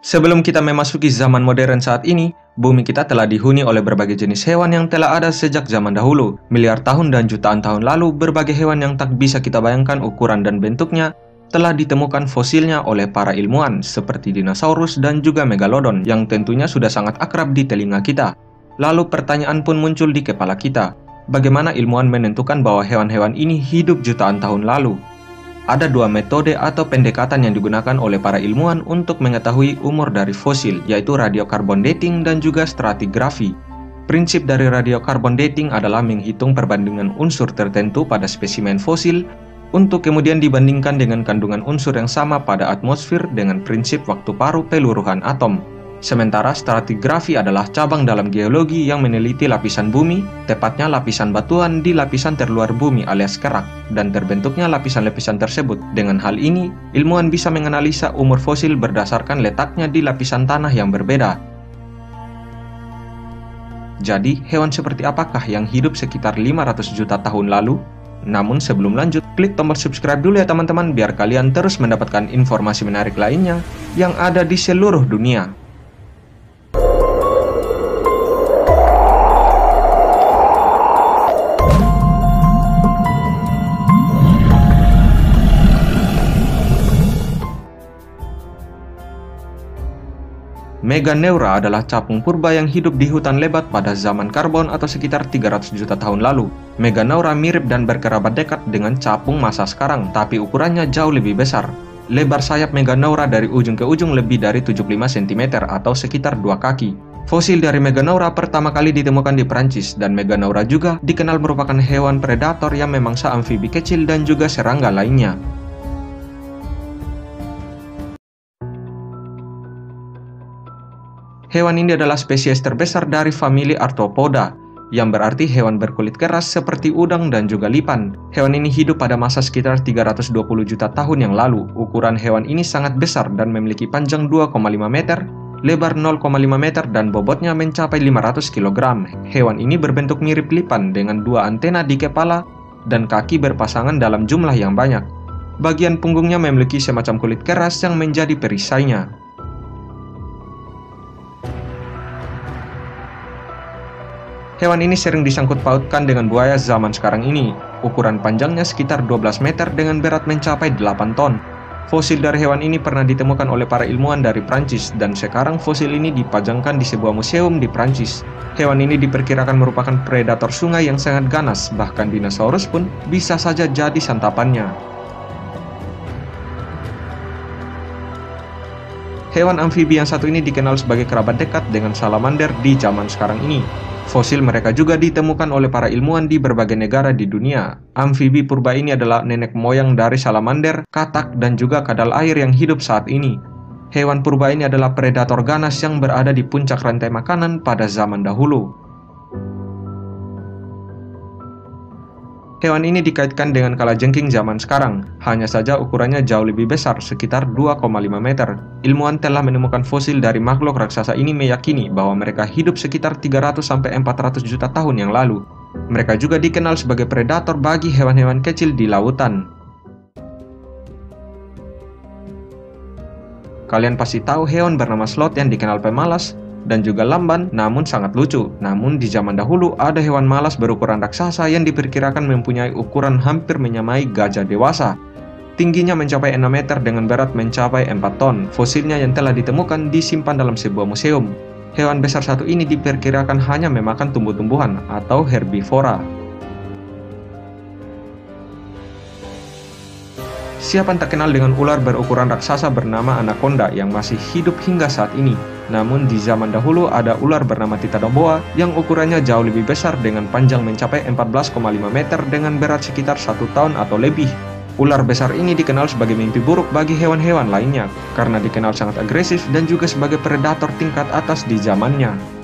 Sebelum kita memasuki zaman modern saat ini, bumi kita telah dihuni oleh berbagai jenis hewan yang telah ada sejak zaman dahulu. Miliar tahun dan jutaan tahun lalu, berbagai hewan yang tak bisa kita bayangkan ukuran dan bentuknya telah ditemukan fosilnya oleh para ilmuwan seperti dinosaurus dan juga megalodon yang tentunya sudah sangat akrab di telinga kita. Lalu pertanyaan pun muncul di kepala kita, bagaimana ilmuwan menentukan bahwa hewan-hewan ini hidup jutaan tahun lalu? Ada dua metode atau pendekatan yang digunakan oleh para ilmuwan untuk mengetahui umur dari fosil, yaitu radiokarbon dating dan juga stratigrafi. Prinsip dari radiokarbon dating adalah menghitung perbandingan unsur tertentu pada spesimen fosil untuk kemudian dibandingkan dengan kandungan unsur yang sama pada atmosfer dengan prinsip waktu paruh peluruhan atom. Sementara stratigrafi adalah cabang dalam geologi yang meneliti lapisan bumi, tepatnya lapisan batuan di lapisan terluar bumi alias kerak, dan terbentuknya lapisan-lapisan tersebut. Dengan hal ini, ilmuwan bisa menganalisa umur fosil berdasarkan letaknya di lapisan tanah yang berbeda. Jadi, hewan seperti apakah yang hidup sekitar 500 juta tahun lalu? Namun sebelum lanjut, klik tombol subscribe dulu ya teman-teman, biar kalian terus mendapatkan informasi menarik lainnya yang ada di seluruh dunia. Meganeura adalah capung purba yang hidup di hutan lebat pada zaman karbon atau sekitar 300 juta tahun lalu. Meganeura mirip dan berkerabat dekat dengan capung masa sekarang, tapi ukurannya jauh lebih besar. Lebar sayap Meganeura dari ujung ke ujung lebih dari 75 cm atau sekitar 2 kaki. Fosil dari Meganeura pertama kali ditemukan di Prancis, dan Meganeura juga dikenal merupakan hewan predator yang memangsa amfibi kecil dan juga serangga lainnya. Hewan ini adalah spesies terbesar dari famili Arthropoda, yang berarti hewan berkulit keras seperti udang dan juga lipan. Hewan ini hidup pada masa sekitar 320 juta tahun yang lalu. Ukuran hewan ini sangat besar dan memiliki panjang 2,5 meter, lebar 0,5 meter, dan bobotnya mencapai 500 kg. Hewan ini berbentuk mirip lipan dengan dua antena di kepala dan kaki berpasangan dalam jumlah yang banyak. Bagian punggungnya memiliki semacam kulit keras yang menjadi perisainya. Hewan ini sering disangkut pautkan dengan buaya zaman sekarang ini. Ukuran panjangnya sekitar 12 meter dengan berat mencapai 8 ton. Fosil dari hewan ini pernah ditemukan oleh para ilmuwan dari Prancis, dan sekarang fosil ini dipajangkan di sebuah museum di Prancis. Hewan ini diperkirakan merupakan predator sungai yang sangat ganas, bahkan dinosaurus pun bisa saja jadi santapannya. Hewan amfibi yang satu ini dikenal sebagai kerabat dekat dengan salamander di zaman sekarang ini. Fosil mereka juga ditemukan oleh para ilmuwan di berbagai negara di dunia. Amfibi purba ini adalah nenek moyang dari salamander, katak, dan juga kadal air yang hidup saat ini. Hewan purba ini adalah predator ganas yang berada di puncak rantai makanan pada zaman dahulu. Hewan ini dikaitkan dengan kalajengking zaman sekarang, hanya saja ukurannya jauh lebih besar, sekitar 2,5 meter. Ilmuwan telah menemukan fosil dari makhluk raksasa ini meyakini bahwa mereka hidup sekitar 300-400 juta tahun yang lalu. Mereka juga dikenal sebagai predator bagi hewan-hewan kecil di lautan. Kalian pasti tahu hewan bernama sloth yang dikenal pemalas dan juga lamban, namun sangat lucu. Namun di zaman dahulu ada hewan malas berukuran raksasa yang diperkirakan mempunyai ukuran hampir menyamai gajah dewasa. Tingginya mencapai 6 meter dengan berat mencapai 4 ton. Fosilnya yang telah ditemukan disimpan dalam sebuah museum. Hewan besar satu ini diperkirakan hanya memakan tumbuh-tumbuhan atau herbivora. Siapa yang tak kenal dengan ular berukuran raksasa bernama anaconda yang masih hidup hingga saat ini? Namun di zaman dahulu ada ular bernama Titanoboa yang ukurannya jauh lebih besar dengan panjang mencapai 14,5 meter dengan berat sekitar 1 ton atau lebih. Ular besar ini dikenal sebagai mimpi buruk bagi hewan-hewan lainnya karena dikenal sangat agresif dan juga sebagai predator tingkat atas di zamannya.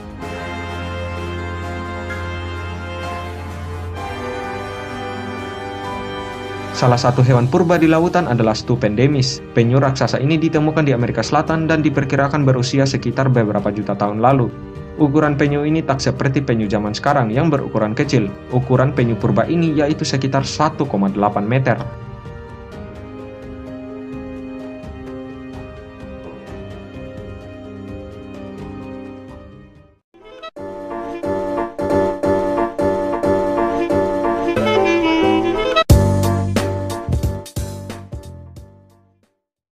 Salah satu hewan purba di lautan adalah Stupendemis. Penyu raksasa ini ditemukan di Amerika Selatan dan diperkirakan berusia sekitar beberapa juta tahun lalu. Ukuran penyu ini tak seperti penyu zaman sekarang yang berukuran kecil. Ukuran penyu purba ini yaitu sekitar 1,8 meter.